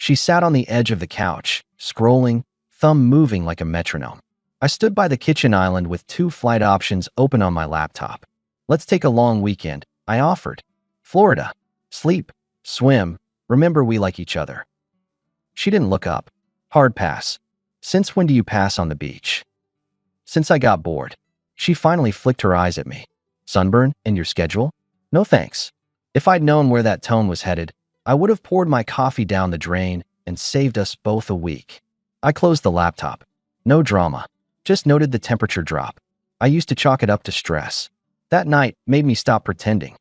She sat on the edge of the couch, scrolling, thumb moving like a metronome. I stood by the kitchen island with 2 flight options open on my laptop. Let's take a long weekend, I offered. Florida. Sleep. Swim. Remember we like each other. She didn't look up. Hard pass. Since when do you pass on the beach? Since I got bored. She finally flicked her eyes at me. Sunburn and your schedule? No thanks. If I'd known where that tone was headed, I would have poured my coffee down the drain and saved us both a week. I closed the laptop. No drama. Just noted the temperature drop. I used to chalk it up to stress. That night made me stop pretending.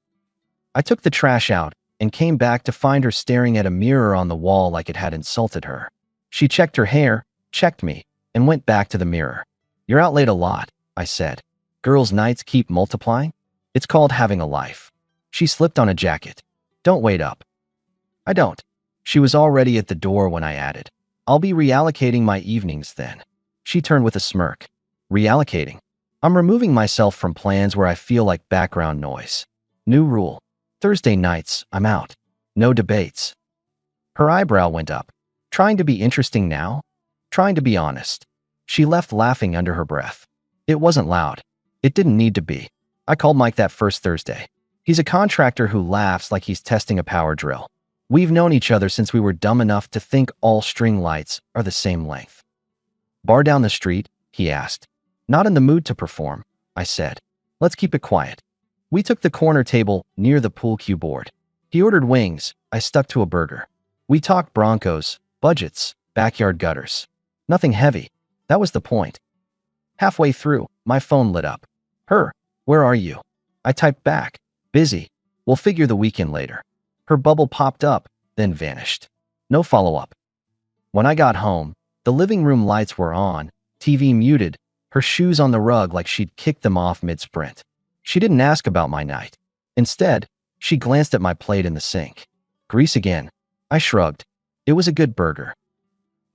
I took the trash out and came back to find her staring at a mirror on the wall like it had insulted her. She checked her hair, checked me, and went back to the mirror. You're out late a lot, I said. Girls' nights keep multiplying? It's called having a life. She slipped on a jacket. Don't wait up. I don't. She was already at the door when I added. I'll be reallocating my evenings then. She turned with a smirk. Reallocating? I'm removing myself from plans where I feel like background noise. New rule. Thursday nights, I'm out. No debates. Her eyebrow went up. Trying to be interesting now? Trying to be honest. She left laughing under her breath. It wasn't loud. It didn't need to be. I called Mike that first Thursday. He's a contractor who laughs like he's testing a power drill. We've known each other since we were dumb enough to think all string lights are the same length. Bar down the street? He asked. Not in the mood to perform, I said. Let's keep it quiet. We took the corner table near the pool cue board. He ordered wings. I stuck to a burger. We talked Broncos, budgets, backyard gutters. Nothing heavy. That was the point. Halfway through, my phone lit up. Her, where are you? I typed back. Busy. We'll figure the weekend later. Her bubble popped up, then vanished. No follow-up. When I got home, the living room lights were on, TV muted, her shoes on the rug like she'd kicked them off mid-sprint. She didn't ask about my night. Instead, she glanced at my plate in the sink. Grease again. I shrugged. It was a good burger.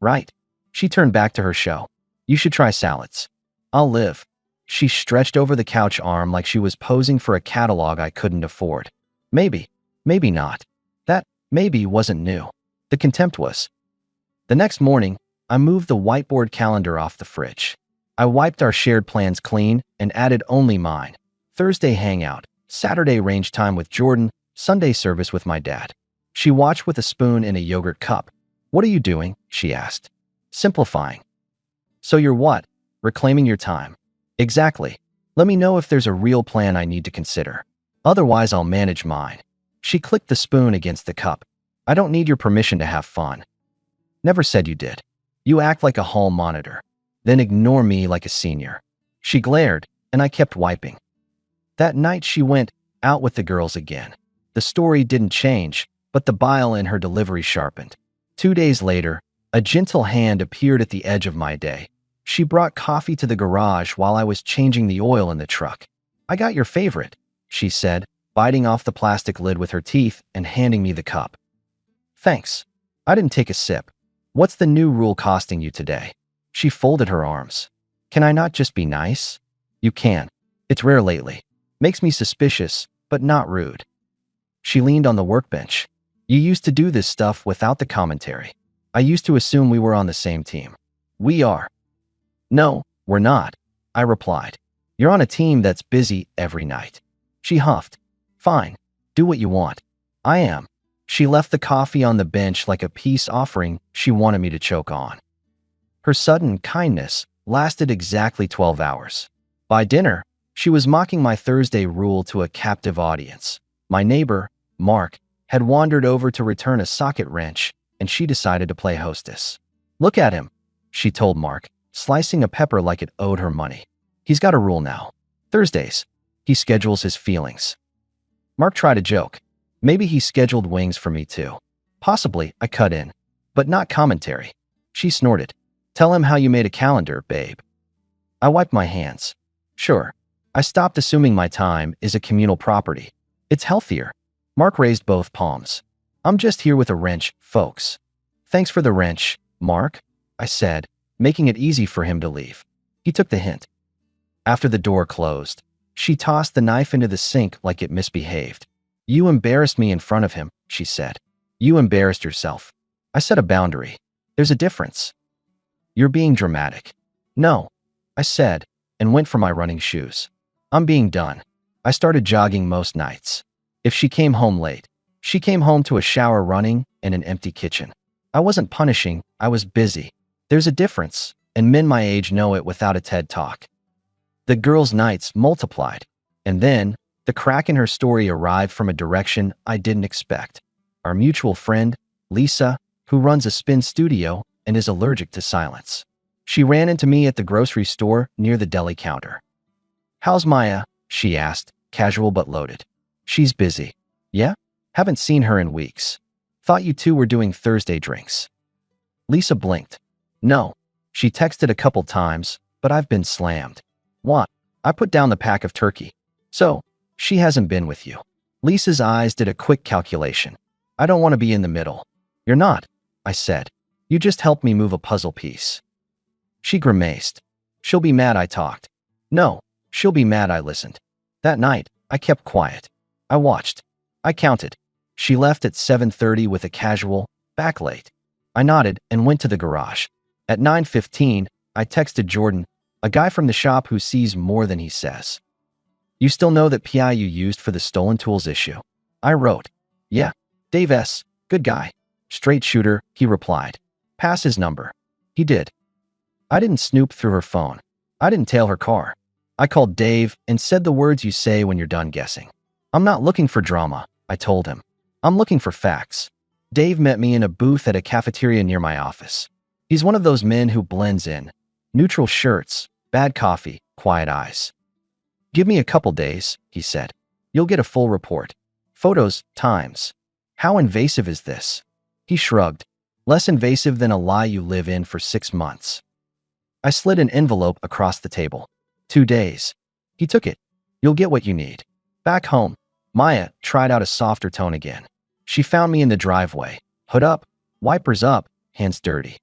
Right. She turned back to her show. You should try salads. I'll live. She stretched over the couch arm like she was posing for a catalog I couldn't afford. Maybe. Maybe not. That maybe wasn't new. The contempt was. The next morning, I moved the whiteboard calendar off the fridge. I wiped our shared plans clean and added only mine. Thursday hangout, Saturday range time with Jordan, Sunday service with my dad. She watched with a spoon in a yogurt cup. What are you doing? She asked. Simplifying. So you're what? Reclaiming your time. Exactly. Let me know if there's a real plan I need to consider. Otherwise, I'll manage mine. She clicked the spoon against the cup. I don't need your permission to have fun. Never said you did. You act like a hall monitor. Then ignore me like a senior. She glared, and I kept wiping. That night she went out with the girls again. The story didn't change, but the bile in her delivery sharpened. 2 days later, a gentle hand appeared at the edge of my day. She brought coffee to the garage while I was changing the oil in the truck. I got your favorite, she said, biting off the plastic lid with her teeth and handing me the cup. Thanks. I didn't take a sip. What's the new rule costing you today? She folded her arms. Can I not just be nice? You can. It's rare lately. Makes me suspicious, but not rude. She leaned on the workbench. You used to do this stuff without the commentary. I used to assume we were on the same team. We are. No, we're not, I replied. You're on a team that's busy every night. She huffed. Fine. Do what you want. I am. She left the coffee on the bench like a peace offering she wanted me to choke on. Her sudden kindness lasted exactly 12 hours. By dinner, she was mocking my Thursday rule to a captive audience. My neighbor, Mark, had wandered over to return a socket wrench, and she decided to play hostess. Look at him, she told Mark, slicing a pepper like it owed her money. He's got a rule now. Thursdays, he schedules his feelings. Mark tried a joke. Maybe he scheduled wings for me too. Possibly, I cut in. But not commentary. She snorted. Tell him how you made a calendar, babe. I wiped my hands. Sure. I stopped assuming my time is a communal property. It's healthier. Mark raised both palms. I'm just here with a wrench, folks. Thanks for the wrench, Mark, I said, making it easy for him to leave. He took the hint. After the door closed, she tossed the knife into the sink like it misbehaved. You embarrassed me in front of him, she said. You embarrassed yourself. I set a boundary. There's a difference. You're being dramatic. No, I said, and went for my running shoes. I'm being done. I started jogging most nights. If she came home late, she came home to a shower running and an empty kitchen. I wasn't punishing, I was busy. There's a difference, and men my age know it without a TED Talk. The girl's nights multiplied, and then the crack in her story arrived from a direction I didn't expect. Our mutual friend, Lisa, who runs a spin studio and is allergic to silence. She ran into me at the grocery store near the deli counter. "How's Maya?" she asked, casual but loaded. "She's busy." "Yeah? Haven't seen her in weeks. Thought you two were doing Thursday drinks." Lisa blinked. "No. She texted a couple times, but I've been slammed." "What?" I put down the pack of turkey. "So, she hasn't been with you." Lisa's eyes did a quick calculation. "I don't want to be in the middle." "You're not," I said. "You just helped me move a puzzle piece." She grimaced. "She'll be mad I talked." "No, she'll be mad I listened." That night, I kept quiet. I watched. I counted. She left at 7:30 with a casual, "Back late." I nodded and went to the garage. At 9:15, I texted Jordan, a guy from the shop who sees more than he says. "You still know that PI you used for the stolen tools issue?" I wrote. "Yeah. Dave S. Good guy. Straight shooter," he replied. "Pass his number." He did. I didn't snoop through her phone. I didn't tail her car. I called Dave and said the words you say when you're done guessing. "I'm not looking for drama," I told him. "I'm looking for facts." Dave met me in a booth at a cafeteria near my office. He's one of those men who blends in. Neutral shirts, bad coffee, quiet eyes. "Give me a couple days," he said. "You'll get a full report. Photos, times." "How invasive is this?" He shrugged. "Less invasive than a lie you live in for 6 months." I slid an envelope across the table. 2 days. He took it. "You'll get what you need." Back home, Maya tried out a softer tone again. She found me in the driveway. Hood up, wipers up, hands dirty.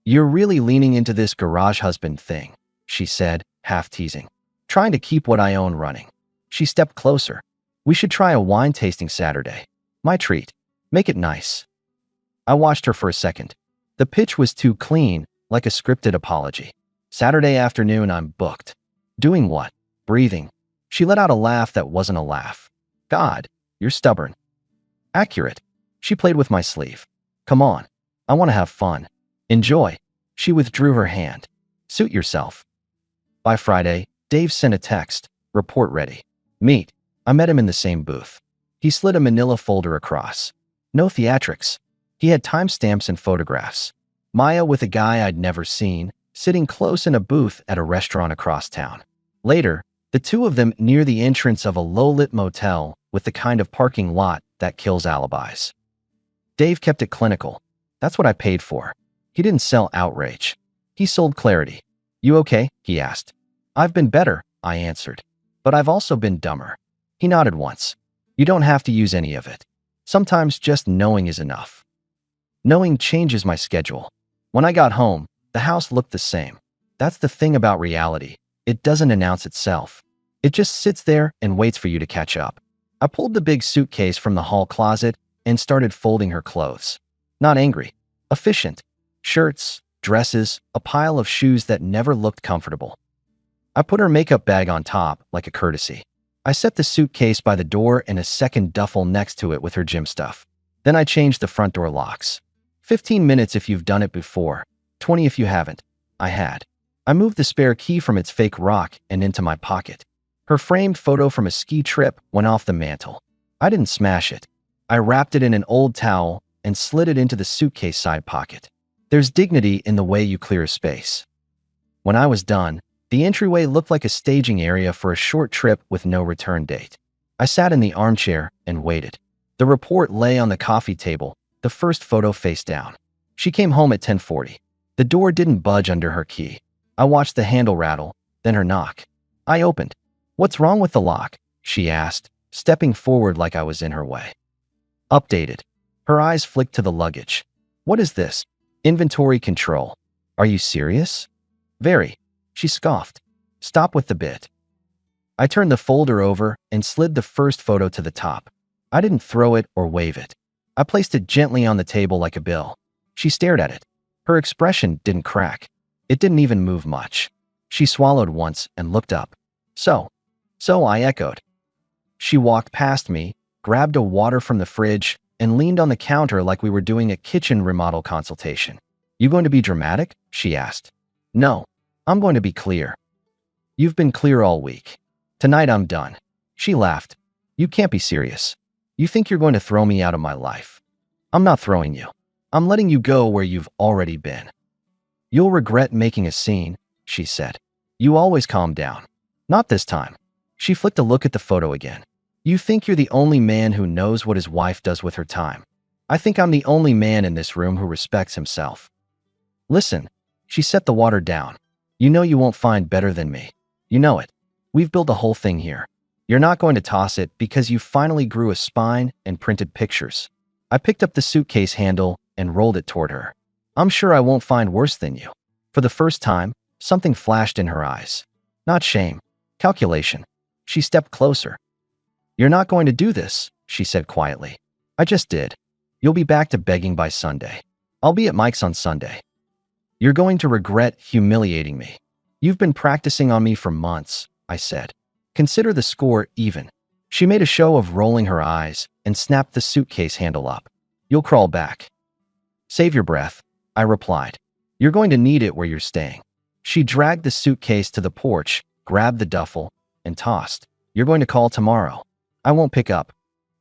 "You're really leaning into this garage husband thing," she said, half teasing. "Trying to keep what I own running." She stepped closer. "We should try a wine tasting Saturday. My treat. Make it nice." I watched her for a second. The pitch was too clean, like a scripted apology. "Saturday afternoon, I'm booked." "Doing what?" "Breathing." She let out a laugh that wasn't a laugh. "God, you're stubborn." Accurate. She played with my sleeve. "Come on. I want to have fun. Enjoy." She withdrew her hand. "Suit yourself." By Friday, Dave sent a text. "Report ready. Meet." I met him in the same booth. He slid a manila folder across. No theatrics. He had timestamps and photographs. Maya with a guy I'd never seen, sitting close in a booth at a restaurant across town. Later, the two of them near the entrance of a low-lit motel with the kind of parking lot that kills alibis. Dave kept it clinical. That's what I paid for. He didn't sell outrage. He sold clarity. "You okay?" he asked. "I've been better," I answered. "But I've also been dumber." He nodded once. "You don't have to use any of it. Sometimes just knowing is enough." Knowing changes my schedule. When I got home, the house looked the same. That's the thing about reality. It doesn't announce itself. It just sits there and waits for you to catch up. I pulled the big suitcase from the hall closet and started folding her clothes. Not angry. Efficient. Shirts, dresses, a pile of shoes that never looked comfortable. I put her makeup bag on top, like a courtesy. I set the suitcase by the door and a second duffel next to it with her gym stuff. Then I changed the front door locks. 15 minutes if you've done it before, 20 if you haven't. I had. I moved the spare key from its fake rock and into my pocket. Her framed photo from a ski trip went off the mantle. I didn't smash it. I wrapped it in an old towel and slid it into the suitcase side pocket. There's dignity in the way you clear a space. When I was done, the entryway looked like a staging area for a short trip with no return date. I sat in the armchair and waited. The report lay on the coffee table, the first photo face down. She came home at 10:40. The door didn't budge under her key. I watched the handle rattle, then her knock. I opened. "What's wrong with the lock?" she asked, stepping forward like I was in her way. Updated. Her eyes flicked to the luggage. "What is this? Inventory control. Are you serious?" "Very." She scoffed. "Stop with the bit." I turned the folder over and slid the first photo to the top. I didn't throw it or wave it. I placed it gently on the table like a bill. She stared at it. Her expression didn't crack. It didn't even move much. She swallowed once and looked up. So, I echoed. She walked past me, grabbed a water from the fridge, and leaned on the counter like we were doing a kitchen remodel consultation. You going to be dramatic? She asked. No, I'm going to be clear. You've been clear all week. Tonight I'm done. She laughed. You can't be serious. You think you're going to throw me out of my life. I'm not throwing you. I'm letting you go where you've already been. You'll regret making a scene, she said. You always calm down. Not this time. She flicked a look at the photo again. You think you're the only man who knows what his wife does with her time. I think I'm the only man in this room who respects himself. Listen, she set the water down. You know you won't find better than me. You know it. We've built the whole thing here. You're not going to toss it because you finally grew a spine and printed pictures. I picked up the suitcase handle and rolled it toward her. I'm sure I won't find worse than you. For the first time, something flashed in her eyes. Not shame. Calculation. She stepped closer. You're not going to do this, she said quietly. I just did. You'll be back to begging by Sunday. I'll be at Mike's on Sunday. You're going to regret humiliating me. You've been practicing on me for months, I said. Consider the score even. She made a show of rolling her eyes and snapped the suitcase handle up. You'll crawl back. Save your breath, I replied. You're going to need it where you're staying. She dragged the suitcase to the porch, grabbed the duffel, and tossed. You're going to call tomorrow. I won't pick up.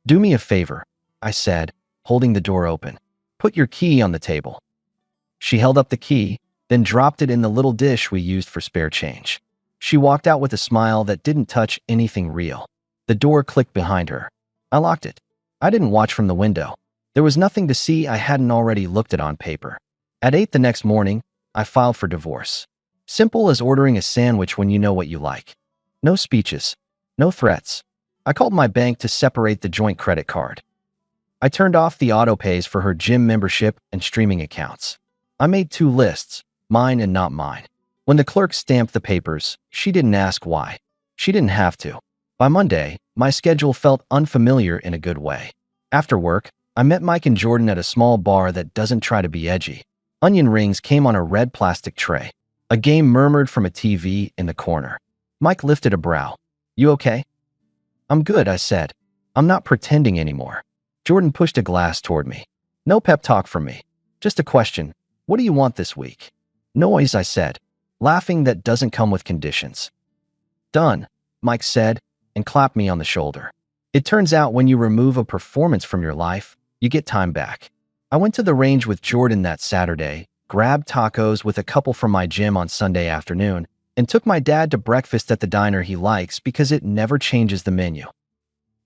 Do me a favor, I said, holding the door open. Put your key on the table. She held up the key, then dropped it in the little dish we used for spare change. She walked out with a smile that didn't touch anything real. The door clicked behind her. I locked it. I didn't watch from the window. There was nothing to see I hadn't already looked at on paper. At 8 the next morning, I filed for divorce. Simple as ordering a sandwich when you know what you like. No speeches. No threats. I called my bank to separate the joint credit card. I turned off the auto pays for her gym membership and streaming accounts. I made 2 lists, mine and not mine. When the clerk stamped the papers, she didn't ask why. She didn't have to. By Monday, my schedule felt unfamiliar in a good way. After work, I met Mike and Jordan at a small bar that doesn't try to be edgy. Onion rings came on a red plastic tray. A game murmured from a TV in the corner. Mike lifted a brow. You okay? I'm good, I said. I'm not pretending anymore. Jordan pushed a glass toward me. No pep talk from me. Just a question. What do you want this week? Noise, I said, laughing that doesn't come with conditions. Done, Mike said, and clapped me on the shoulder. It turns out when you remove a performance from your life, you get time back. I went to the range with Jordan that Saturday, grabbed tacos with a couple from my gym on Sunday afternoon, and took my dad to breakfast at the diner he likes because it never changes the menu.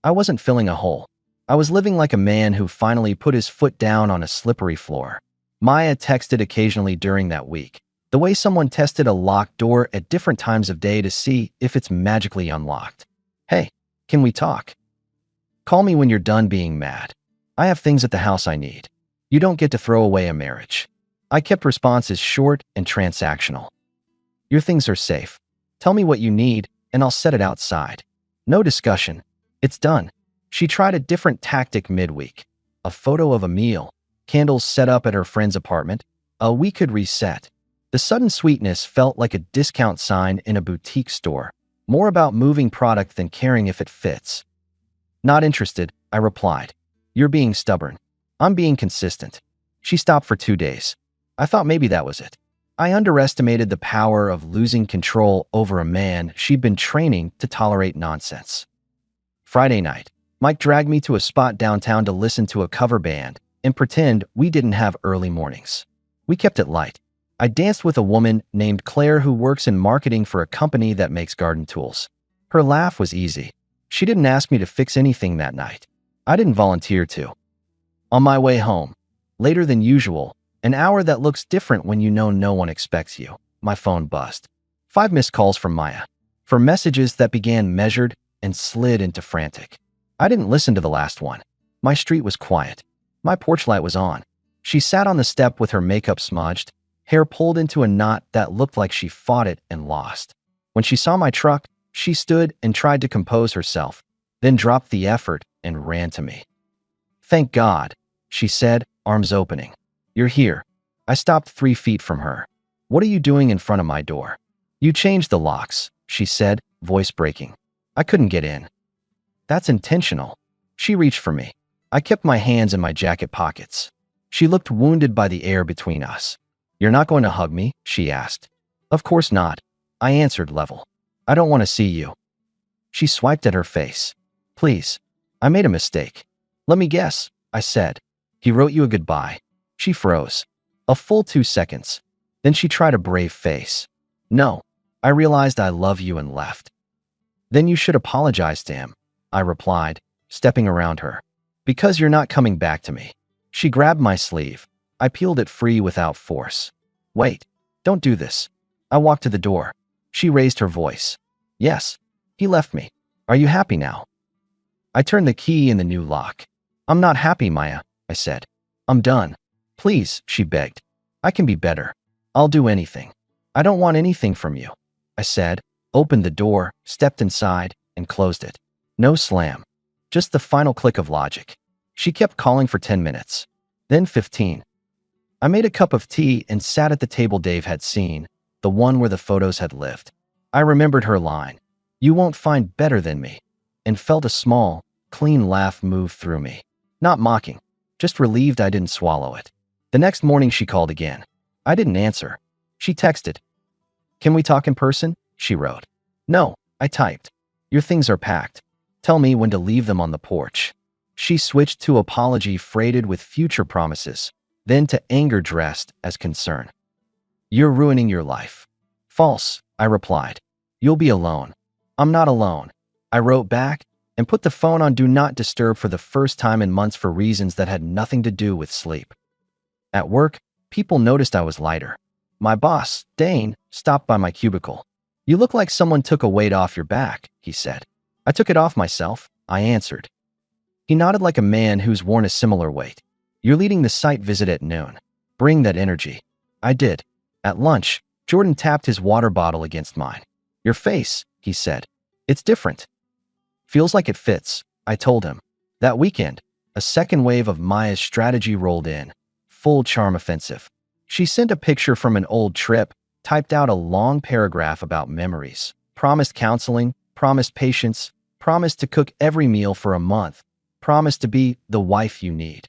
I wasn't filling a hole. I was living like a man who finally put his foot down on a slippery floor. Maya texted occasionally during that week, the way someone tested a locked door at different times of day to see if it's magically unlocked. Hey, can we talk? Call me when you're done being mad. I have things at the house I need. You don't get to throw away a marriage. I kept responses short and transactional. Your things are safe. Tell me what you need, and I'll set it outside. No discussion. It's done. She tried a different tactic midweek. A photo of a meal, candles set up at her friend's apartment. We could reset. The sudden sweetness felt like a discount sign in a boutique store. More about moving product than caring if it fits. Not interested, I replied. You're being stubborn. I'm being consistent. She stopped for 2 days. I thought maybe that was it. I underestimated the power of losing control over a man she'd been training to tolerate nonsense. Friday night, Mike dragged me to a spot downtown to listen to a cover band and pretend we didn't have early mornings. We kept it light. I danced with a woman named Claire who works in marketing for a company that makes garden tools. Her laugh was easy. She didn't ask me to fix anything that night. I didn't volunteer to. On my way home, later than usual, an hour that looks different when you know no one expects you, my phone buzzed. 5 missed calls from Maya, for messages that began measured and slid into frantic. I didn't listen to the last one. My street was quiet. My porch light was on. She sat on the step with her makeup smudged, hair pulled into a knot that looked like she fought it and lost. When she saw my truck, she stood and tried to compose herself, then dropped the effort and ran to me. Thank God, she said, arms opening. You're here. I stopped 3 feet from her. What are you doing in front of my door? You changed the locks, she said, voice breaking. I couldn't get in. That's intentional. She reached for me. I kept my hands in my jacket pockets. She looked wounded by the air between us. You're not going to hug me? She asked. Of course not. I answered level. I don't want to see you. She swiped at her face. Please. I made a mistake. Let me guess, I said. He wrote you a goodbye. She froze. A full 2 seconds. Then she tried a brave face. No. I realized I love you and left. Then you should apologize to him, I replied, stepping around her. Because you're not coming back to me. She grabbed my sleeve. I peeled it free without force. Wait. Don't do this. I walked to the door. She raised her voice. Yes. He left me. Are you happy now? I turned the key in the new lock. I'm not happy, Maya, I said. I'm done. Please, she begged. I can be better. I'll do anything. I don't want anything from you, I said, opened the door, stepped inside, and closed it. No slam. Just the final click of logic. She kept calling for 10 minutes. Then 15. I made a cup of tea and sat at the table Dave had seen, the one where the photos had lived. I remembered her line, "You won't find better than me," and felt a small, clean laugh move through me. Not mocking, just relieved I didn't swallow it. The next morning she called again. I didn't answer. She texted. Can we talk in person? She wrote. No, I typed. Your things are packed. Tell me when to leave them on the porch. She switched to apology freighted with future promises, then to anger dressed as concern. You're ruining your life. False, I replied. You'll be alone. I'm not alone. I wrote back and put the phone on Do Not Disturb for the first time in months for reasons that had nothing to do with sleep. At work, people noticed I was lighter. My boss, Dane, stopped by my cubicle. You look like someone took a weight off your back, he said. I took it off myself, I answered. He nodded like a man who's worn a similar weight. You're leading the site visit at noon. Bring that energy. I did. At lunch, Jordan tapped his water bottle against mine. Your face, he said. It's different. Feels like it fits, I told him. That weekend, a second wave of Maya's strategy rolled in. Full charm offensive. She sent a picture from an old trip, typed out a long paragraph about memories, promised counseling, promised patience, promised to cook every meal for a month, promised to be the wife you need.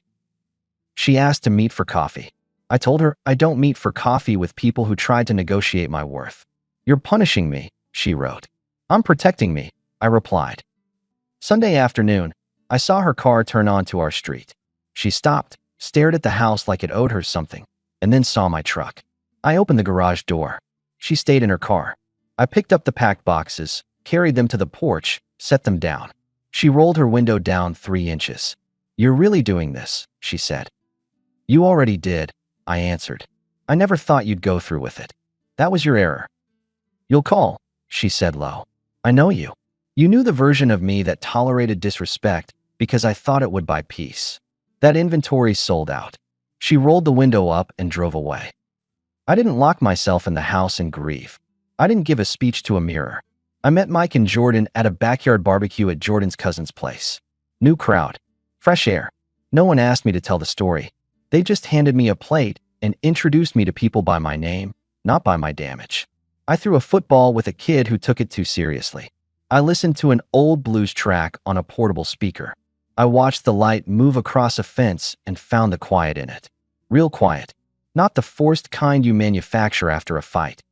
She asked to meet for coffee. I told her I don't meet for coffee with people who tried to negotiate my worth. You're punishing me, she wrote. I'm protecting me, I replied. Sunday afternoon, I saw her car turn onto our street. She stopped, stared at the house like it owed her something, and then saw my truck. I opened the garage door. She stayed in her car. I picked up the packed boxes, carried them to the porch, set them down. She rolled her window down 3 inches. You're really doing this, she said. You already did, I answered. I never thought you'd go through with it. That was your error. You'll call, she said low. I know you. You knew the version of me that tolerated disrespect because I thought it would buy peace. That inventory sold out. She rolled the window up and drove away. I didn't lock myself in the house and grieve. I didn't give a speech to a mirror. I met Mike and Jordan at a backyard barbecue at Jordan's cousin's place. New crowd. Fresh air. No one asked me to tell the story. They just handed me a plate and introduced me to people by my name, not by my damage. I threw a football with a kid who took it too seriously. I listened to an old blues track on a portable speaker. I watched the light move across a fence and found the quiet in it. Real quiet. Not the forced kind you manufacture after a fight.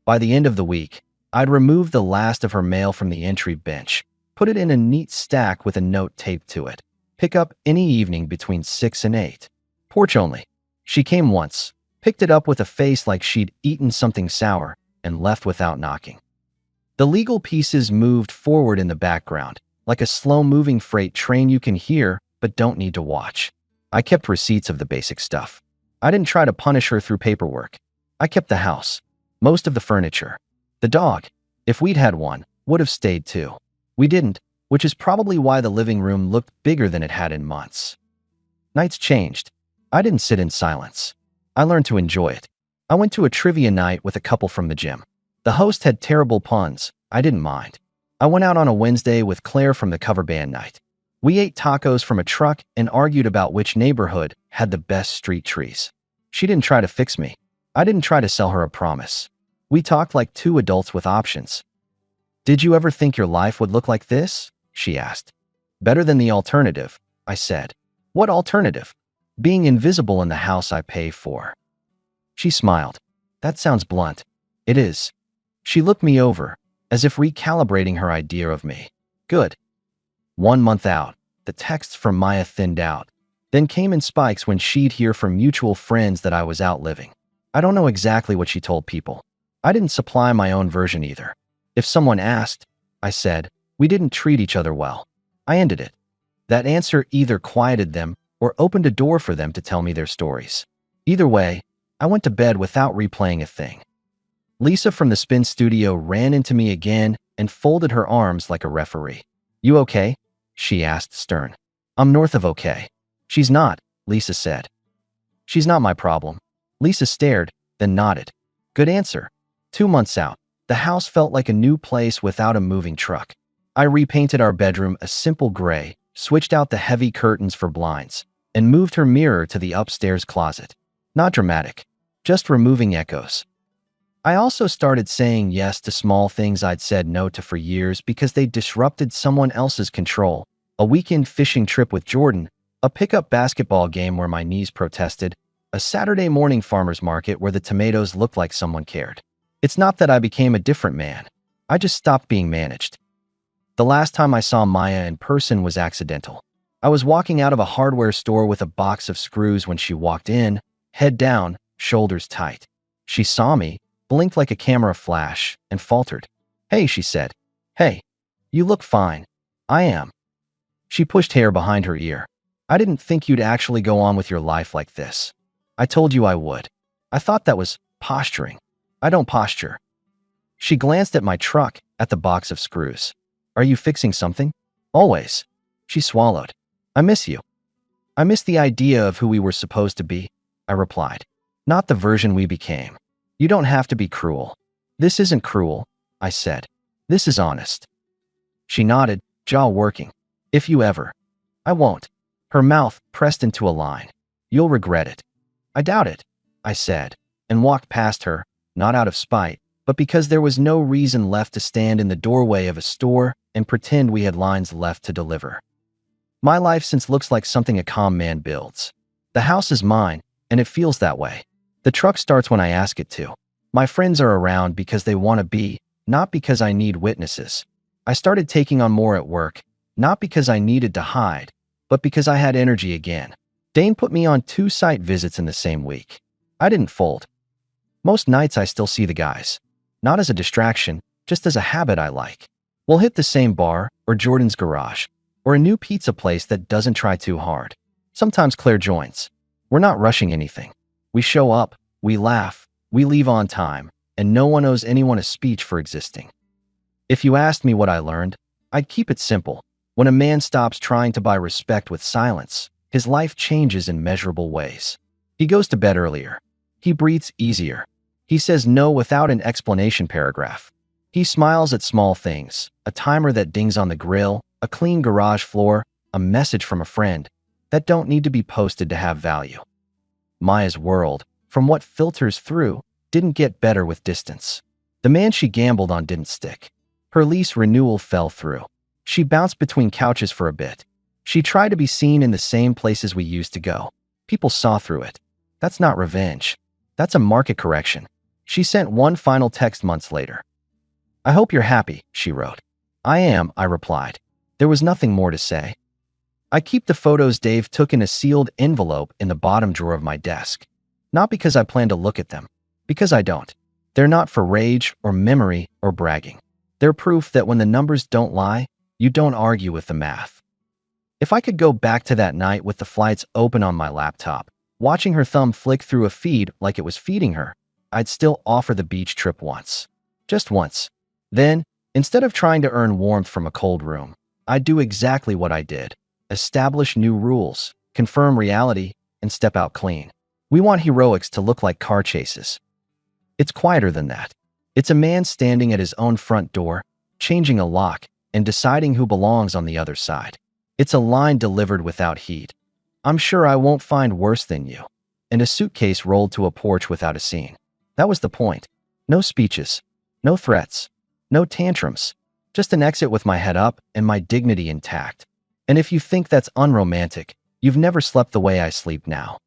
By the end of the week, I'd removed the last of her mail from the entry bench, put it in a neat stack with a note taped to it. Pick up any evening between 6 and 8. Porch only. She came once, picked it up with a face like she'd eaten something sour, and left without knocking. The legal pieces moved forward in the background, like a slow-moving freight train you can hear but don't need to watch. I kept receipts of the basic stuff. I didn't try to punish her through paperwork. I kept the house, most of the furniture. The dog, if we'd had one, would have stayed too. We didn't, which is probably why the living room looked bigger than it had in months. Nights changed. I didn't sit in silence. I learned to enjoy it. I went to a trivia night with a couple from the gym. The host had terrible puns. I didn't mind. I went out on a Wednesday with Claire from the cover band night. We ate tacos from a truck and argued about which neighborhood had the best street trees. She didn't try to fix me. I didn't try to sell her a promise. We talked like two adults with options. Did you ever think your life would look like this? She asked. Better than the alternative, I said. What alternative? Being invisible in the house I pay for. She smiled. That sounds blunt. It is. She looked me over, as if recalibrating her idea of me. Good. 1 month out, the texts from Maya thinned out, then came in spikes when she'd hear from mutual friends that I was out living. I don't know exactly what she told people. I didn't supply my own version either. If someone asked, I said, we didn't treat each other well. I ended it. That answer either quieted them or opened a door for them to tell me their stories. Either way, I went to bed without replaying a thing. Lisa from the spin studio ran into me again and folded her arms like a referee. You okay? She asked stern. I'm north of okay. She's not, Lisa said. She's not my problem. Lisa stared, then nodded. Good answer. 2 months out, the house felt like a new place without a moving truck. I repainted our bedroom a simple gray, switched out the heavy curtains for blinds, and moved her mirror to the upstairs closet. Not dramatic, just removing echoes. I also started saying yes to small things I'd said no to for years because they disrupted someone else's control. A weekend fishing trip with Jordan, a pickup basketball game where my knees protested, a Saturday morning farmer's market where the tomatoes looked like someone cared. It's not that I became a different man. I just stopped being managed. The last time I saw Maya in person was accidental. I was walking out of a hardware store with a box of screws when she walked in, head down, shoulders tight. She saw me, blinked like a camera flash, and faltered. Hey, she said. Hey, you look fine. I am. She pushed hair behind her ear. I didn't think you'd actually go on with your life like this. I told you I would. I thought that was posturing. I don't posture. She glanced at my truck, at the box of screws. Are you fixing something? Always. She swallowed. I miss you. I miss the idea of who we were supposed to be, I replied. Not the version we became. You don't have to be cruel. This isn't cruel, I said. This is honest. She nodded, jaw working. If you ever. I won't. Her mouth pressed into a line. You'll regret it. I doubt it, I said, and walked past her, not out of spite, but because there was no reason left to stand in the doorway of a store and pretend we had lines left to deliver. My life since looks like something a calm man builds. The house is mine, and it feels that way. The truck starts when I ask it to. My friends are around because they want to be, not because I need witnesses. I started taking on more at work, not because I needed to hide, but because I had energy again. Dane put me on 2 site visits in the same week. I didn't fold. Most nights I still see the guys. Not as a distraction, just as a habit I like. We'll hit the same bar, or Jordan's garage, or a new pizza place that doesn't try too hard. Sometimes Claire joins. We're not rushing anything. We show up, we laugh, we leave on time, and no one owes anyone a speech for existing. If you asked me what I learned, I'd keep it simple. When a man stops trying to buy respect with silence, his life changes in measurable ways. He goes to bed earlier. He breathes easier. He says no without an explanation paragraph. He smiles at small things, a timer that dings on the grill, a clean garage floor, a message from a friend, that don't need to be posted to have value. Maya's world, from what filters through, didn't get better with distance. The man she gambled on didn't stick. Her lease renewal fell through. She bounced between couches for a bit. She tried to be seen in the same places we used to go. People saw through it. That's not revenge. That's a market correction. She sent one final text months later. I hope you're happy, she wrote. I am, I replied. There was nothing more to say. I keep the photos Dave took in a sealed envelope in the bottom drawer of my desk. Not because I plan to look at them. Because I don't. They're not for rage or memory or bragging. They're proof that when the numbers don't lie, you don't argue with the math. If I could go back to that night with the flights open on my laptop, watching her thumb flick through a feed like it was feeding her, I'd still offer the beach trip once. Just once. Then, instead of trying to earn warmth from a cold room, I'd do exactly what I did. Establish new rules, confirm reality, and step out clean. We want heroics to look like car chases. It's quieter than that. It's a man standing at his own front door, changing a lock, and deciding who belongs on the other side. It's a line delivered without heat. I'm sure I won't find worse than you. and a suitcase rolled to a porch without a scene. That was the point. No speeches, no threats, no tantrums, just an exit with my head up and my dignity intact. And if you think that's unromantic, you've never slept the way I sleep now.